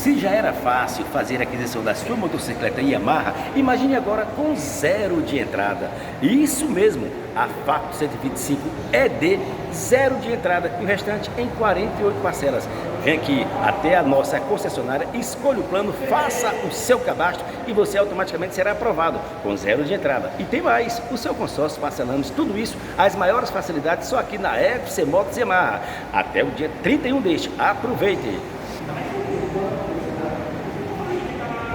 Se já era fácil fazer a aquisição da sua motocicleta Yamaha, imagine agora com zero de entrada. Isso mesmo, a Facto 125 ED, zero de entrada e o restante em 48 parcelas. Vem aqui até a nossa concessionária, escolha o plano, faça o seu cadastro e você automaticamente será aprovado com zero de entrada. E tem mais, o seu consórcio parcelamos tudo isso, as maiores facilidades só aqui na FC Motos Yamaha. Até o dia 31 deste, aproveite!